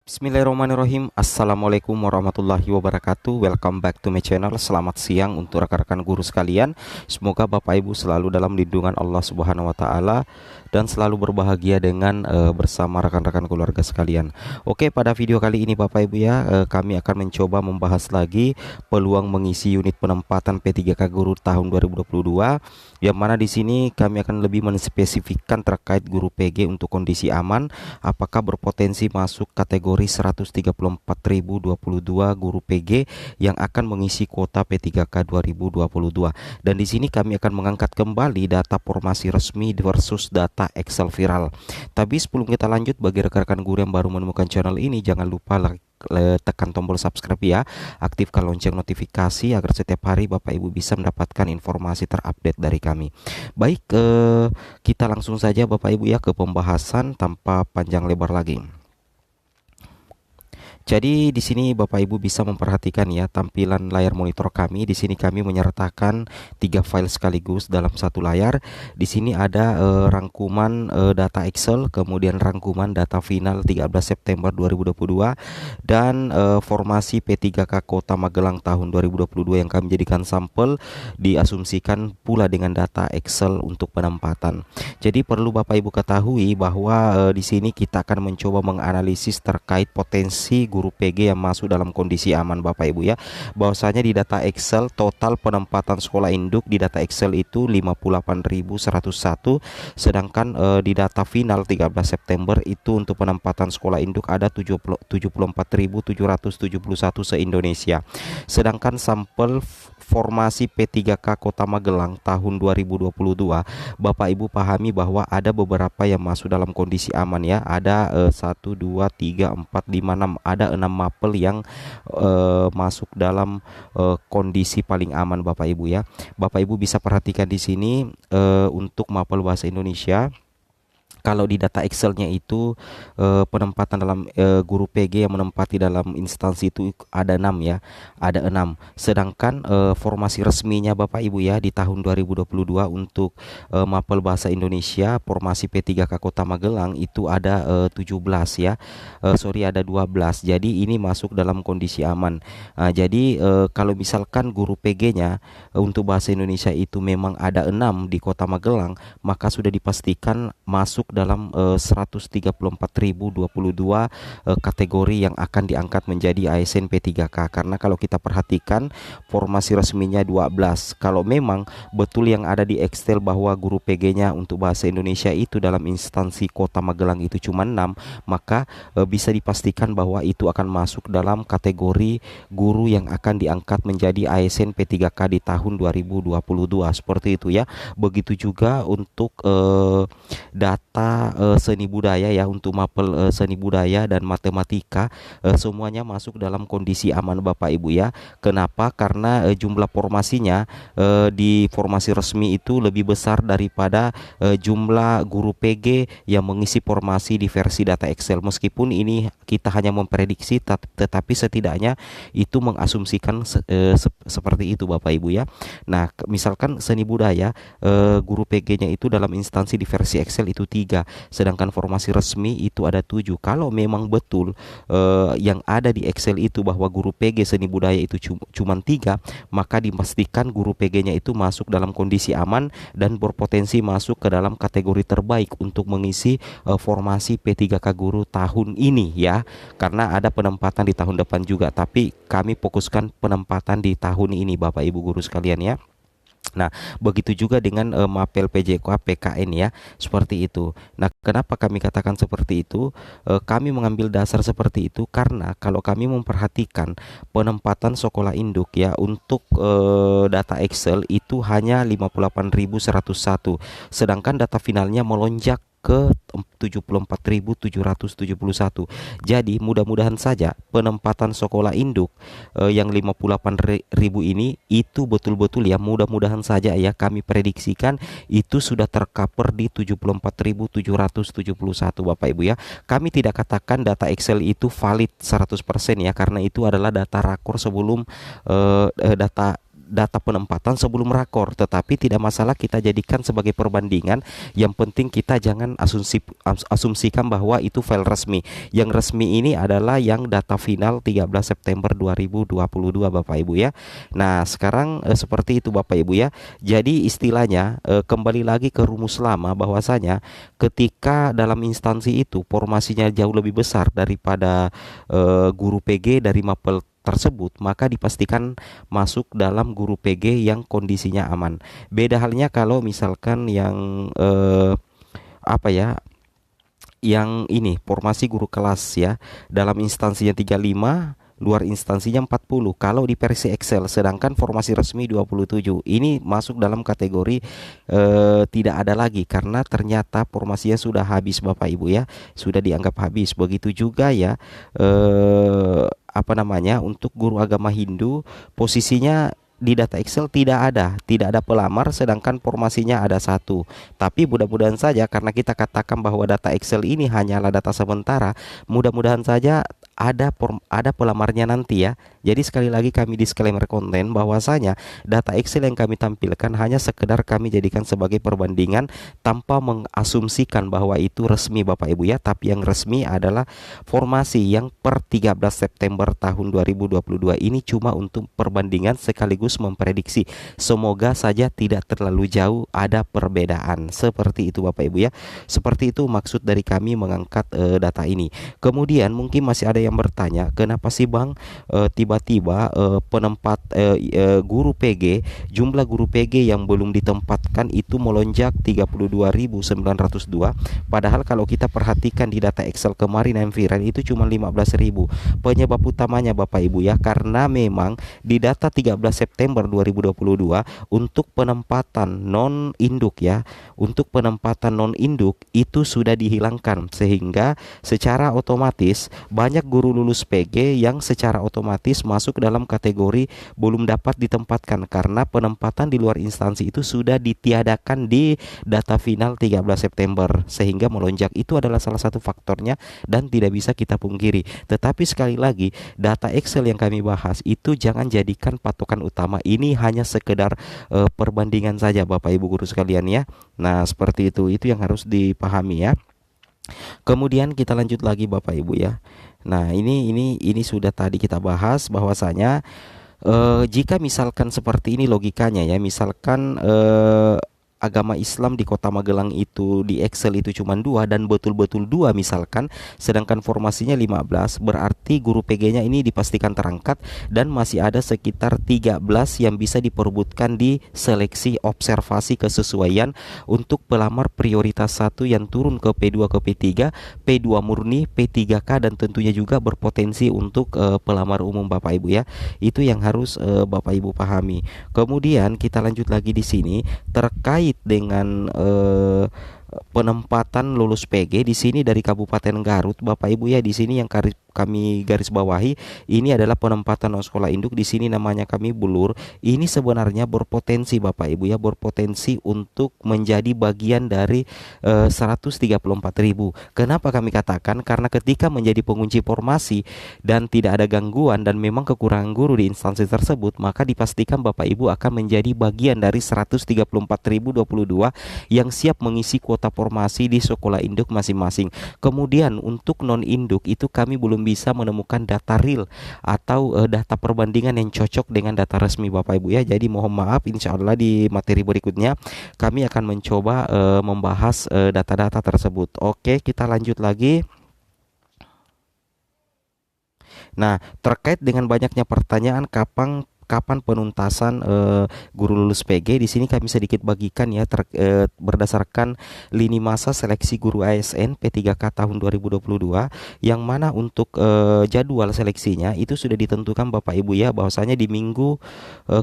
Bismillahirrahmanirrahim. Assalamualaikum warahmatullahi wabarakatuh. Welcome back to my channel. Selamat siang untuk rekan-rekan guru sekalian. Semoga Bapak Ibu selalu dalam lindungan Allah Subhanahu wa taala dan selalu berbahagia dengan bersama rekan-rekan keluarga sekalian. Oke, pada video kali ini Bapak Ibu ya, kami akan mencoba membahas lagi peluang mengisi unit penempatan P3K Guru tahun 2022, yang mana di sini kami akan lebih menspesifikkan terkait guru PG untuk kondisi aman, apakah berpotensi masuk kategori 134.022 guru PG yang akan mengisi kuota P3K 2022. Dan di sini kami akan mengangkat kembali data formasi resmi versus data Excel viral. Tapi sebelum kita lanjut, bagi rekan-rekan guru yang baru menemukan channel ini, jangan lupa tekan tombol subscribe ya, aktifkan lonceng notifikasi agar setiap hari Bapak Ibu bisa mendapatkan informasi terupdate dari kami. Baik, kita langsung saja Bapak Ibu ya ke pembahasan tanpa panjang lebar lagi. Jadi di sini Bapak Ibu bisa memperhatikan ya tampilan layar monitor kami. Di sini kami menyertakan 3 file sekaligus dalam satu layar. Di sini ada rangkuman data Excel, kemudian rangkuman data final 13 September 2022 dan formasi P3K Kota Magelang tahun 2022 yang kami jadikan sampel diasumsikan pula dengan data Excel untuk penempatan. Jadi perlu Bapak Ibu ketahui bahwa di sini kita akan mencoba menganalisis terkait potensi guru PG yang masuk dalam kondisi aman Bapak Ibu ya. Bahwasanya di data Excel total penempatan sekolah induk di data Excel itu 58.101, sedangkan di data final 13 September itu untuk penempatan sekolah induk ada 74.771 se-Indonesia. Sedangkan sampel formasi P3K Kota Magelang tahun 2022, Bapak Ibu pahami bahwa ada beberapa yang masuk dalam kondisi aman ya. Ada 1 2 3 4 5 6, ada 6 mapel yang masuk dalam kondisi paling aman Bapak Ibu ya. Bapak Ibu bisa perhatikan di sini untuk mapel bahasa Indonesia. Kalau di data Excelnya itu penempatan dalam guru PG yang menempati dalam instansi itu ada 6 ya, ada 6. Sedangkan formasi resminya Bapak Ibu ya di tahun 2022 untuk mapel bahasa Indonesia formasi P3K Kota Magelang itu ada 17 ya. Ada 12. Jadi ini masuk dalam kondisi aman. Jadi kalau misalkan guru PG-nya untuk bahasa Indonesia itu memang ada 6 di Kota Magelang, maka sudah dipastikan masuk dalam 134.022 kategori yang akan diangkat menjadi ASN P3K. Karena kalau kita perhatikan formasi resminya 12. Kalau memang betul yang ada di Excel bahwa guru PG-nya untuk bahasa Indonesia itu dalam instansi Kota Magelang itu cuma 6, maka bisa dipastikan bahwa itu akan masuk dalam kategori guru yang akan diangkat menjadi ASN P3K di tahun 2022 seperti itu ya. Begitu juga untuk data seni budaya ya, untuk mapel seni budaya dan matematika semuanya masuk dalam kondisi aman Bapak Ibu ya. Kenapa? Karena jumlah formasinya di formasi resmi itu lebih besar daripada jumlah guru PG yang mengisi formasi di versi data Excel. Meskipun ini kita hanya memprediksi, tetapi setidaknya itu mengasumsikan seperti itu Bapak Ibu ya. Nah, misalkan seni budaya guru PG-nya itu dalam instansi di versi Excel itu 3, sedangkan formasi resmi itu ada 7. Kalau memang betul yang ada di Excel itu bahwa guru PG seni budaya itu cuma 3, maka dipastikan guru PG-nya itu masuk dalam kondisi aman dan berpotensi masuk ke dalam kategori terbaik untuk mengisi formasi P3K guru tahun ini ya. Karena ada penempatan di tahun depan juga, tapi kami fokuskan penempatan di tahun ini Bapak Ibu guru sekalian ya. Nah, begitu juga dengan mapel PJK PKN ya, seperti itu. Nah, kenapa kami katakan seperti itu? Kami mengambil dasar seperti itu karena kalau kami memperhatikan penempatan sekolah induk ya untuk data Excel itu hanya 58.101, sedangkan data finalnya melonjak ke 74.771. Jadi mudah-mudahan saja penempatan sekolah induk yang 58.000 ini itu betul-betul ya, mudah-mudahan saja ya, kami prediksikan itu sudah tercover di 74.771 Bapak Ibu ya. Kami tidak katakan data Excel itu valid 100% ya, karena itu adalah data rakor sebelum data data penempatan sebelum rakor, tetapi tidak masalah kita jadikan sebagai perbandingan. Yang penting kita jangan asumsikan bahwa itu file resmi. Yang resmi ini adalah yang data final 13 September 2022 Bapak Ibu ya. Nah, sekarang seperti itu Bapak Ibu ya. Jadi istilahnya kembali lagi ke rumus lama, bahwasanya ketika dalam instansi itu formasinya jauh lebih besar daripada guru PG dari mapel tersebut, maka dipastikan masuk dalam guru PG yang kondisinya aman. Beda halnya kalau misalkan yang apa ya, yang ini formasi guru kelas ya, dalam instansinya 35, luar instansinya 40 kalau di versi Excel, sedangkan formasi resmi 27. Ini masuk dalam kategori tidak ada lagi karena ternyata formasinya sudah habis Bapak Ibu ya, sudah dianggap habis. Begitu juga ya apa namanya, untuk guru agama Hindu posisinya di data Excel tidak ada pelamar, sedangkan formasinya ada satu. Tapi mudah-mudahan saja, karena kita katakan bahwa data Excel ini hanyalah data sementara, mudah-mudahan saja ada pelamarnya nanti ya. Jadi sekali lagi kami disclaimer konten bahwasanya data Excel yang kami tampilkan hanya sekedar kami jadikan sebagai perbandingan tanpa mengasumsikan bahwa itu resmi Bapak Ibu ya. Tapi yang resmi adalah formasi yang per 13 September tahun 2022 ini cuma untuk perbandingan sekaligus memprediksi. Semoga saja tidak terlalu jauh ada perbedaan. Seperti itu Bapak Ibu ya. Seperti itu maksud dari kami mengangkat data ini. Kemudian mungkin masih ada yang bertanya, kenapa sih Bang tiba-tiba penempat guru PG, jumlah guru PG yang belum ditempatkan itu melonjak 32.902, padahal kalau kita perhatikan di data Excel kemarin yang viral itu cuma 15.000. Penyebab utamanya Bapak Ibu ya, karena memang di data 13 September 2022 untuk penempatan non induk ya, untuk penempatan non induk itu sudah dihilangkan, sehingga secara otomatis banyak guru lulus PG yang secara otomatis masuk dalam kategori belum dapat ditempatkan karena penempatan di luar instansi itu sudah ditiadakan di data final 13 September, sehingga melonjak. Itu adalah salah satu faktornya dan tidak bisa kita pungkiri. Tetapi sekali lagi, data Excel yang kami bahas itu jangan jadikan patokan utama. Ini hanya sekedar perbandingan saja Bapak Ibu guru sekalian ya. Nah, seperti itu yang harus dipahami ya. Kemudian kita lanjut lagi Bapak Ibu ya. Nah, ini sudah tadi kita bahas bahwasanya jika misalkan seperti ini logikanya ya, misalkan agama Islam di Kota Magelang itu di Excel itu cuma 2 dan betul-betul 2 misalkan, sedangkan formasinya 15, berarti guru PG-nya ini dipastikan terangkat dan masih ada sekitar 13 yang bisa diperebutkan di seleksi observasi kesesuaian untuk pelamar prioritas 1 yang turun ke P2 ke P3, P2 murni, P3K, dan tentunya juga berpotensi untuk pelamar umum Bapak Ibu ya. Itu yang harus Bapak Ibu pahami. Kemudian kita lanjut lagi di sini terkait dengan penempatan lulus PG di sini dari Kabupaten Garut Bapak Ibu ya. Di sini yang kami garis bawahi ini adalah penempatan non sekolah induk, di sini namanya kami Bulur. Ini sebenarnya berpotensi Bapak Ibu ya, berpotensi untuk menjadi bagian dari 134.000. Kenapa kami katakan? Karena ketika menjadi pengunci formasi dan tidak ada gangguan dan memang kekurangan guru di instansi tersebut, maka dipastikan Bapak Ibu akan menjadi bagian dari 134.022 yang siap mengisi kuota formasi di sekolah induk masing-masing. Kemudian untuk non induk itu kami belum bisa menemukan data real atau data perbandingan yang cocok dengan data resmi Bapak Ibu ya. Jadi mohon maaf, insya Allah di materi berikutnya kami akan mencoba membahas data-data tersebut. Oke, kita lanjut lagi. Nah, terkait dengan banyaknya pertanyaan kapan penuntasan guru lulus PG, di sini kami sedikit bagikan ya berdasarkan lini masa seleksi guru ASN P3K tahun 2022, yang mana untuk jadwal seleksinya itu sudah ditentukan Bapak Ibu ya, bahwasanya di minggu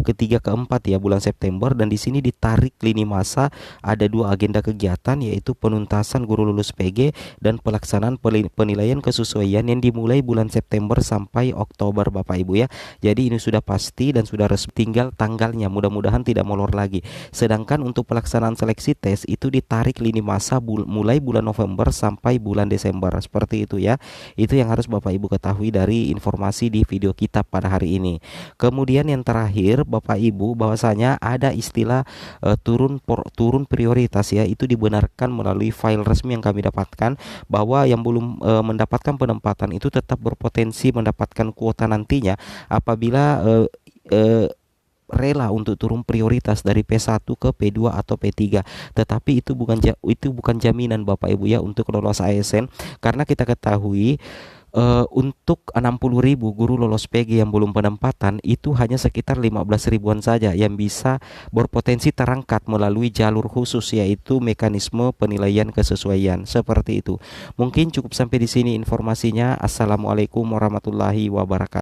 ketiga keempat ya bulan September, dan di sini ditarik lini masa ada 2 agenda kegiatan, yaitu penuntasan guru lulus PG dan pelaksanaan penilaian kesesuaian yang dimulai bulan September sampai Oktober Bapak Ibu ya. Jadi ini sudah pasti lagi dan sudah resmi, tinggal tanggalnya, mudah-mudahan tidak molor lagi. Sedangkan untuk pelaksanaan seleksi tes itu ditarik lini masa mulai bulan November sampai bulan Desember, seperti itu ya. Itu yang harus Bapak Ibu ketahui dari informasi di video kita pada hari ini. Kemudian yang terakhir Bapak Ibu, bahwasanya ada istilah turun prioritas ya. Itu dibenarkan melalui file resmi yang kami dapatkan, bahwa yang belum mendapatkan penempatan itu tetap berpotensi mendapatkan kuota nantinya apabila rela untuk turun prioritas dari P1 ke P2 atau P3. Tetapi itu bukan jaminan Bapak Ibu ya untuk lolos ASN, karena kita ketahui untuk 60.000 guru lolos PG yang belum penempatan itu hanya sekitar 15 ribuan saja yang bisa berpotensi terangkat melalui jalur khusus, yaitu mekanisme penilaian kesesuaian, seperti itu. Mungkin cukup sampai di sini informasinya. Assalamualaikum warahmatullahi wabarakatuh.